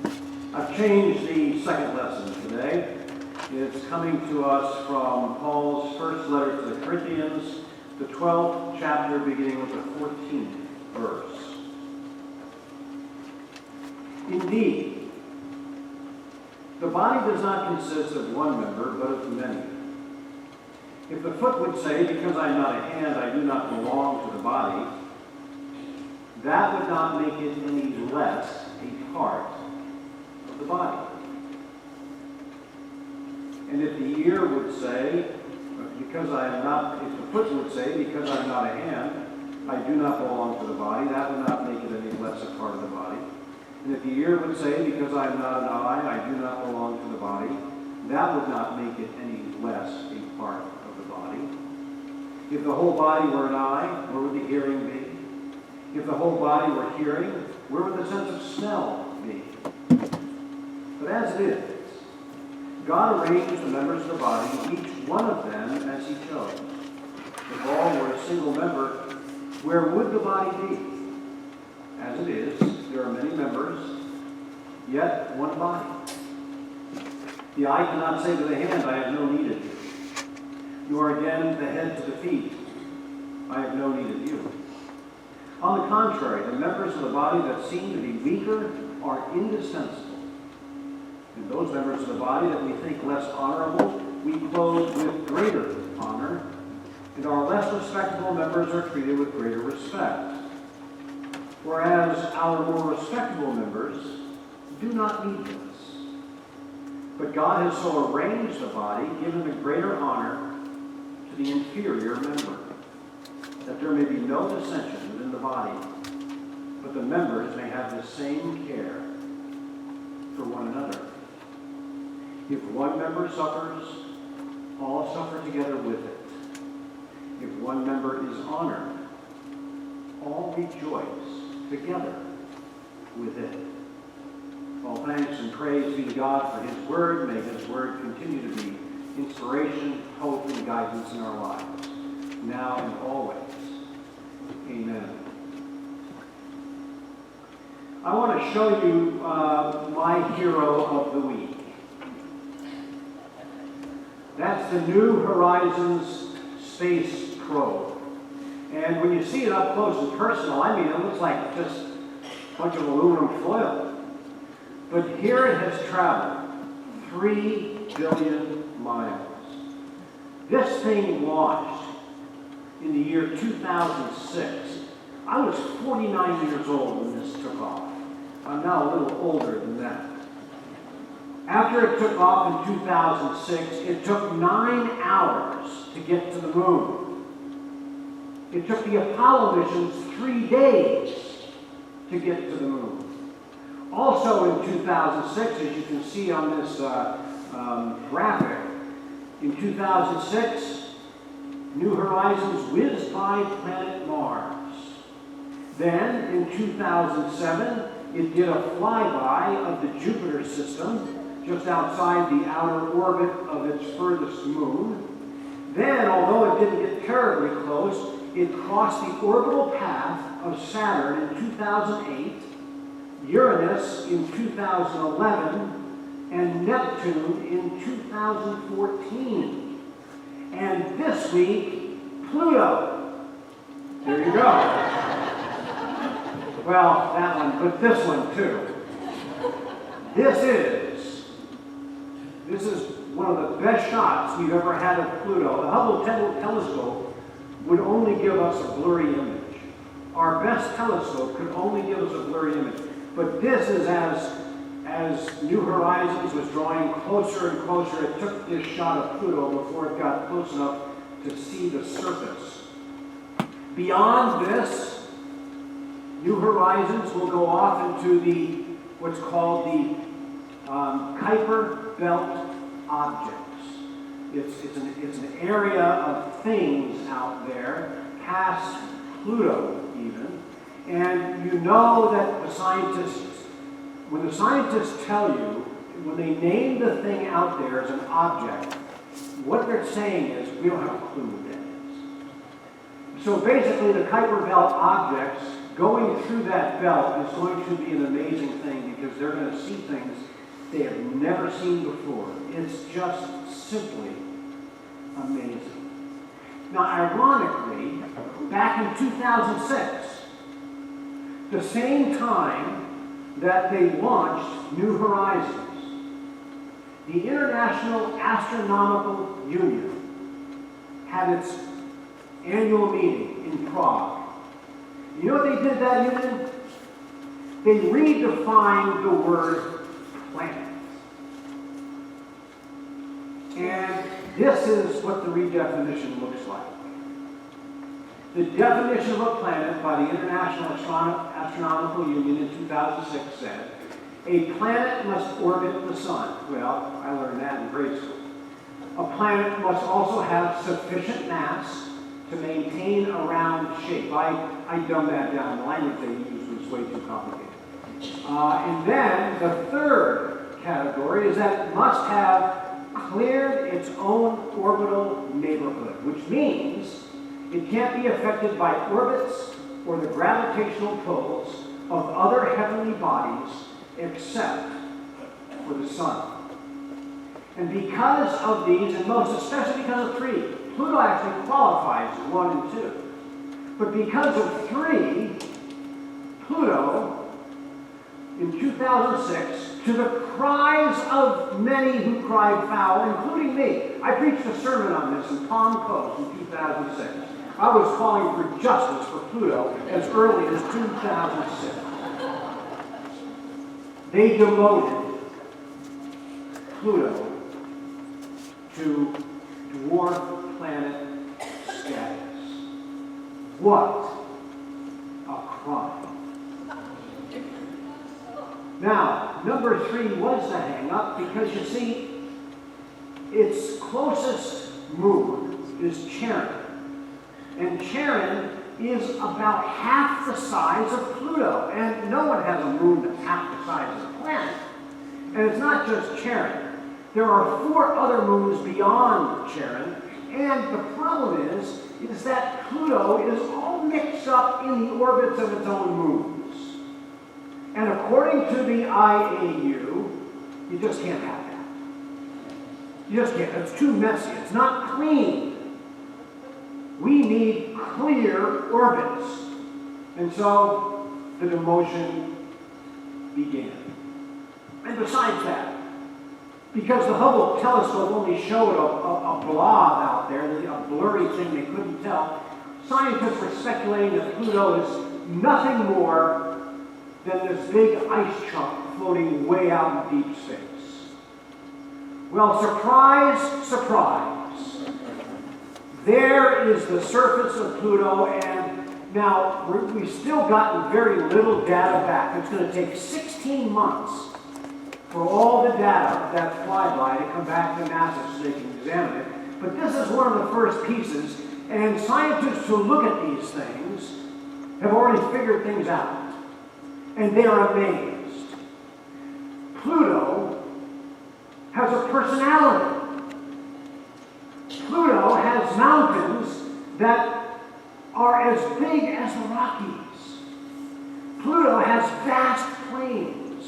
I've changed the second lesson today. It's coming to us from Paul's first letter to the Corinthians, the 12th chapter, beginning with the 14th verse. Indeed, the body does not consist of one member, but of many. If the foot would say, because I am not a hand, I do not belong to the body, that would not make it any less a part of the body. And if the ear would say, if the foot would say, because I am not a hand, I do not belong to the body, that would not make it any less a part of the body. And if the ear would say, because I am not an eye, I do not belong to the body, that would not make it any less a part of the body. If the whole body were an eye, where would the hearing be? If the whole body were hearing, where would the sense of smell be? But as it is, God arranged the members of the body, each one of them as he chose. If all were a single member, where would the body be? As it is, there are many members, yet one body. The eye cannot say to the hand, I have no need of you. Nor again the head to the feet, I have no need of you. On the contrary, the members of the body that seem to be weaker are indispensable. And those members of the body that we think less honorable, we clothe with greater honor, and our less respectable members are treated with greater respect. Whereas our more respectable members do not need this. But God has so arranged the body, given the greater honor to the inferior member, that there may be no dissension within the body, but the members may have the same care for one another. If one member suffers, all suffer together with it. If one member is honored, all rejoice together with it. All thanks and praise be to God for his word. May his word continue to be inspiration, hope, and guidance in our lives, now and always. Amen. I want to show you my hero of the week. That's the New Horizons space probe. And when you see it up close and personal, I mean, it looks like just a bunch of aluminum foil. But here it has traveled 3 billion miles. This thing launched in the year 2006. I was 49 years old when this took off. I'm now a little older than that. After it took off in 2006, it took 9 hours to get to the moon. It took the Apollo missions 3 days to get to the moon. Also in 2006, as you can see on this graphic, in 2006, New Horizons whizzed by planet Mars. Then, in 2007, it did a flyby of the Jupiter system, just outside the outer orbit of its furthest moon. Then, although it didn't get terribly close, it crossed the orbital path of Saturn in 2008, Uranus in 2011, and Neptune in 2014. And this week, Pluto. There you go. Well, that one, but this one too. This is one of the best shots we've ever had of Pluto. The Hubble telescope would only give us a blurry image. Our best telescope could only give us a blurry image. But this is as New Horizons was drawing closer and closer, it took this shot of Pluto before it got close enough to see the surface. Beyond this, New Horizons will go off into what's called the Kuiper Belt objects. It's an area of things out there, past Pluto even. And you know that when the scientists tell you, when they name the thing out there as an object, what they're saying is, we don't have a clue what that is. So basically, the Kuiper Belt objects going through that belt is going to be an amazing thing because they're going to see things they have never seen before. It's just simply amazing. Now, ironically, back in 2006, the same time that they launched New Horizons, the International Astronomical Union had its annual meeting in Prague. You know what they did that union? They redefined the word planet. And this is what the redefinition looks like. The definition of a planet by the International Astronomical Union in 2006 said, a planet must orbit the sun. Well, I learned that in grade school. A planet must also have sufficient mass to maintain a round shape. I dumbed that down. The language they used was way too complicated. And then the third category is that it must have cleared its own orbital neighborhood, which means it can't be affected by orbits or the gravitational pulls of other heavenly bodies except for the sun. And because of these, and most especially because of three, Pluto actually qualifies as 1 and 2. But because of 3, Pluto, in 2006, to the cries of many who cried foul, including me. I preached a sermon on this in Palm Coast in 2006. I was calling for justice for Pluto as early as 2006. They demoted Pluto to dwarf planet status. What a crime. Now, number 3 was the hang-up because, you see, its closest moon is Charon. And Charon is about half the size of Pluto. And no one has a moon that's half the size of a planet. And it's not just Charon. There are 4 other moons beyond Charon. And the problem is that Pluto is all mixed up in the orbits of its own moons. And according to the IAU, you just can't have that. You just can't. It's too messy. It's not clean. We need clear orbits. And so the demotion began. And besides that, because the Hubble telescope only showed a blob out there, a blurry thing they couldn't tell, scientists were speculating that Pluto is nothing more than this big ice chunk floating way out in deep space. Well, surprise, surprise. There is the surface of Pluto, and now we've still gotten very little data back. It's going to take 16 months for all the data of that flyby to come back to NASA so they can examine it. But this is one of the first pieces, and scientists who look at these things have already figured things out. And they are amazed. Pluto has a personality. Pluto has mountains that are as big as the Rockies. Pluto has vast plains.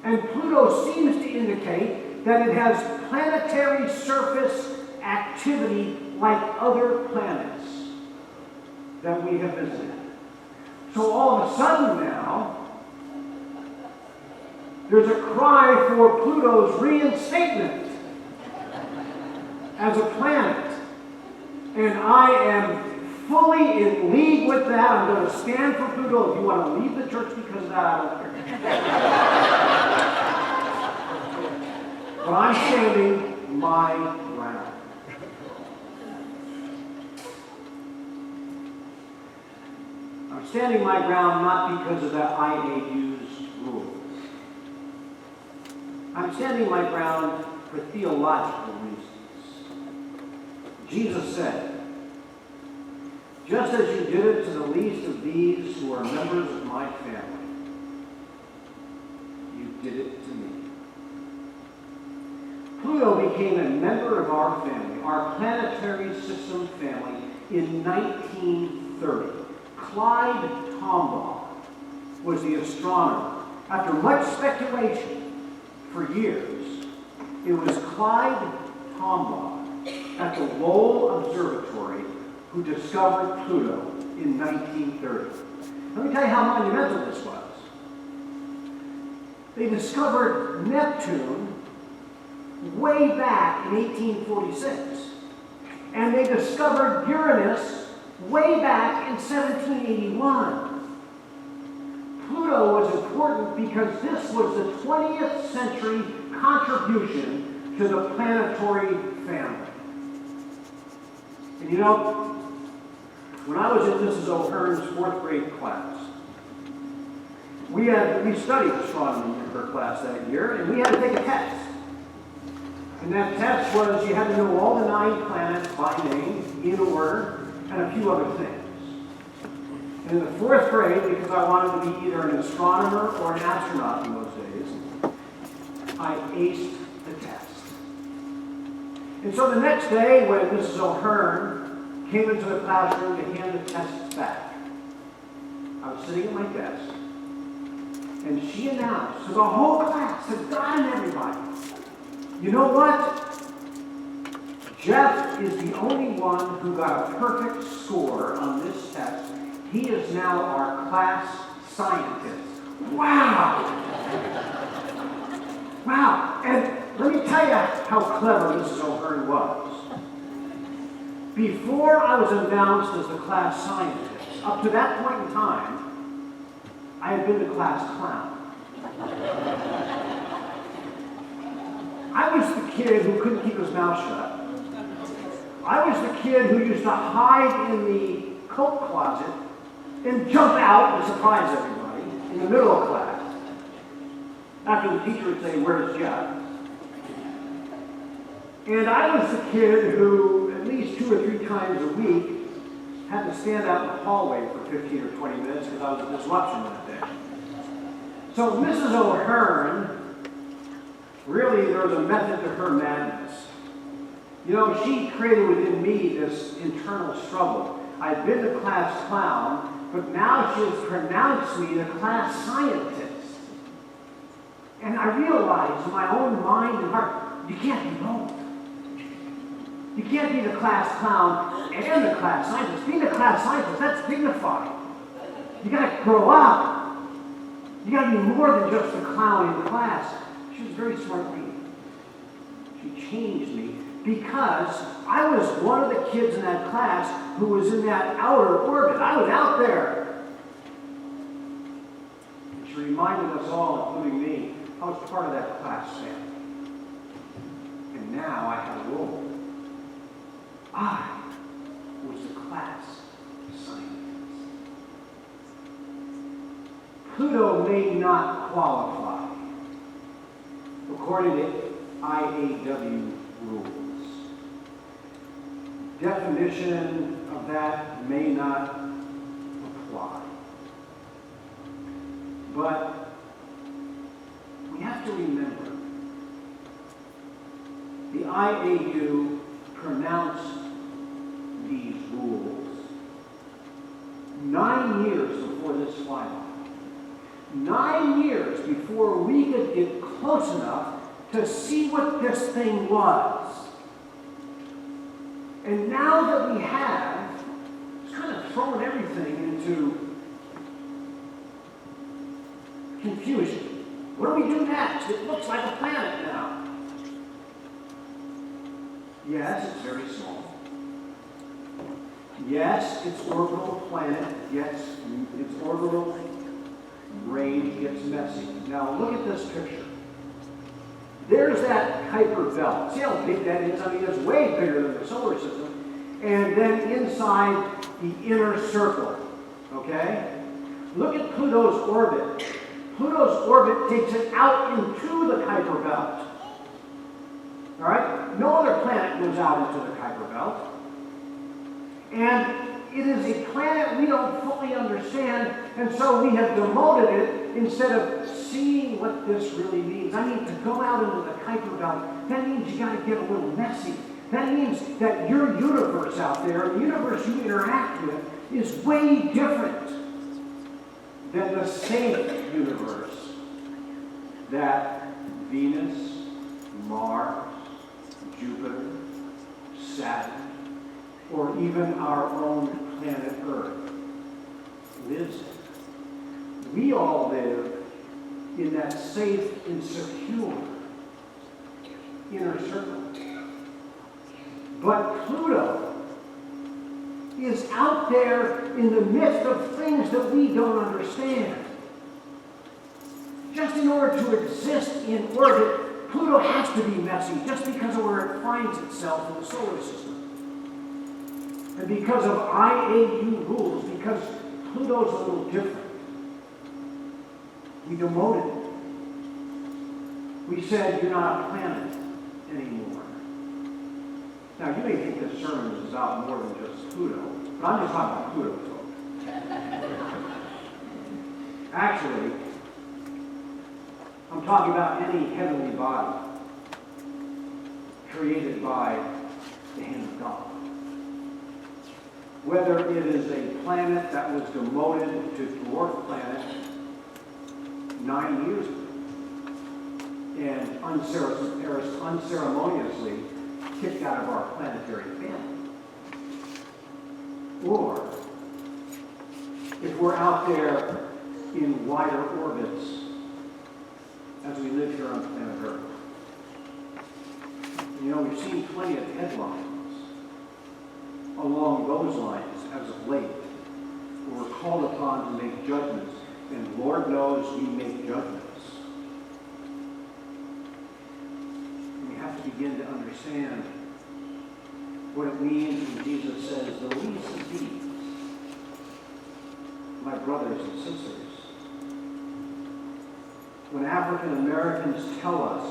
And Pluto seems to indicate that it has planetary surface activity like other planets that we have visited. So all of a sudden now, there's a cry for Pluto's reinstatement as a planet. And I am fully in league with that. I'm going to stand for Pluto. If you want to leave the church because of that, I don't care. But I'm standing my ground. I'm standing my ground not because of the IAU's rules. I'm standing my ground for theological reasons. Jesus said, just as you did it to the least of these who are members of my family, you did it to me. Pluto became a member of our family, our planetary system family, in 1930. Clyde Tombaugh was the astronomer. After much speculation for years, it was Clyde Tombaugh at the Lowell Observatory who discovered Pluto in 1930. Let me tell you how monumental this was. They discovered Neptune way back in 1846. And they discovered Uranus way back in 1781. Pluto was important because this was the 20th century contribution to the planetary family. And you know, when I was in Mrs. O'Hearn's 4th grade class, we studied astronomy in her class that year, and we had to take a test. And that test was you had to know all the 9 planets by name, in order, and a few other things. And in the 4th grade, because I wanted to be either an astronomer or an astronaut in those days, I aced the test. And so the next day, when Mrs. O'Hearn came into the classroom to hand the tests back, I was sitting at my desk, and she announced to the whole class, to God and everybody, you know what? Jeff is the only one who got a perfect score on this test. He is now our class scientist. Wow! Wow! And let me tell you how clever Mrs. O'Hearn was. Before I was announced as the class scientist, up to that point in time, I had been the class clown. I was the kid who couldn't keep his mouth shut. I was the kid who used to hide in the coat closet and jump out and surprise everybody in the middle of class. After the teacher would say, "Where's Jeff?" And I was the kid who, at least 2 or 3 times a week, had to stand out in the hallway for 15 or 20 minutes because I was a disruption that day. So Mrs. O'Hearn, really, there was a method to her madness. You know, she created within me this internal struggle. I'd been the class clown, but now she has pronounced me the class scientist. And I realized in my own mind and heart, you can't be both. You can't be the class clown and the class scientist. Being the class scientist, that's dignified. You gotta grow up. You gotta be more than just the clown in class. She was a very smart lady. She changed me because I was one of the kids in that class who was in that outer orbit. I was out there. And she reminded us all, including me, I was part of that class family. And now I had a role. I was the class scientist. Pluto may not qualify according to IAW rules. Definition of that may not apply. But we have to remember the IAU pronounced these rules 9 years before this flyby. 9 years before we could get close enough to see what this thing was. And now that we have, it's kind of thrown everything into confusion. What do we do next? It looks like a planet now. Yes, it's very small. Yes, its orbital planet gets, its orbital range gets messy. Now look at this picture. There's that Kuiper belt. See how big that is? I mean, it's way bigger than the solar system. And then inside the inner circle, okay? Look at Pluto's orbit. Pluto's orbit takes it out into the Kuiper belt. All right? No other planet goes out into the Kuiper belt. And it is a planet we don't fully understand, and so we have demoted it instead of seeing what this really means. I mean, to go out into the Kuiper belt, that means you got to get a little messy. That means that your universe out there, the universe you interact with, is way different than the safe universe that Venus, Mars, Jupiter, Saturn, or even our own planet Earth lives in. We all live in that safe and secure inner circle. But Pluto is out there in the midst of things that we don't understand. Just in order to exist in orbit, Pluto has to be messy just because of where it finds itself in the solar system. And because of IAU rules, because Pluto's a little different, we demoted it. We said, you're not a planet anymore. Now, you may think this sermon is about more than just Pluto, but I'm just talking about Pluto, folks. Actually, I'm talking about any heavenly body created by the hand of God. Whether it is a planet that was demoted to dwarf planet 9 years ago and unceremoniously kicked out of our planetary family, or if we're out there in wider orbits as we live here on planet Earth. You know, we've seen plenty of headlines along those lines as of late. We're called upon to make judgments, and Lord knows we make judgments. We have to begin to understand what it means when Jesus says, the least of these, my brothers and sisters. When African Americans tell us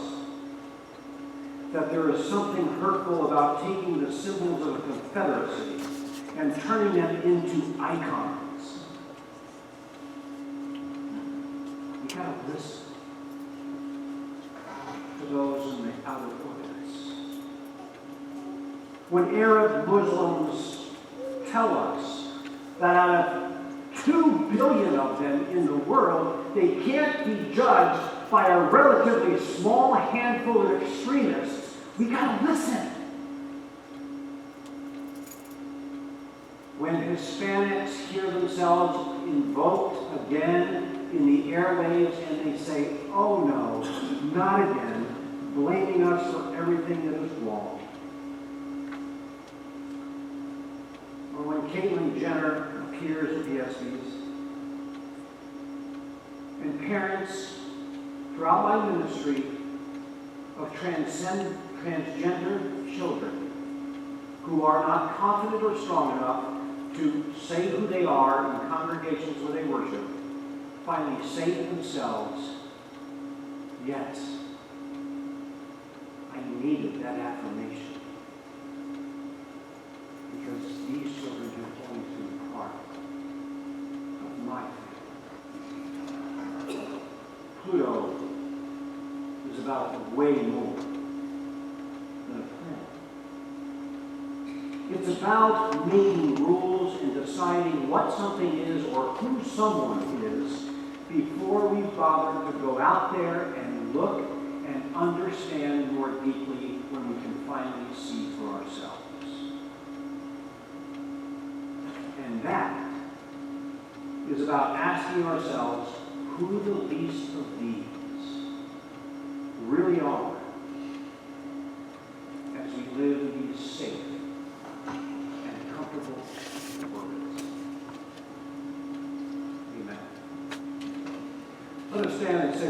that there is something hurtful about taking the symbols of a confederacy and turning them into icons, you gotta listen to those in the outer orbits. When Arab Muslims tell us that out of 2 billion of them in the world, they can't be judged by a relatively small handful of extremists, we gotta listen. When Hispanics hear themselves invoked again in the airwaves and they say, oh no, not again, blaming us for everything that is wrong. Or when Caitlyn Jenner appears at the ESPYs, and parents throughout my ministry of transgender children who are not confident or strong enough to say who they are in congregations where they worship, finally say to themselves, yes, I needed that affirmation. Because these children belong to the part of my family. Pluto is about way more than a planet. It's about making rules and deciding what something is or who someone is before we bother to go out there and look and understand more deeply when we can finally see for ourselves. And that is about asking ourselves who the least of these really are as we live in these safe and comfortable orbits. Amen. Let us stand and say,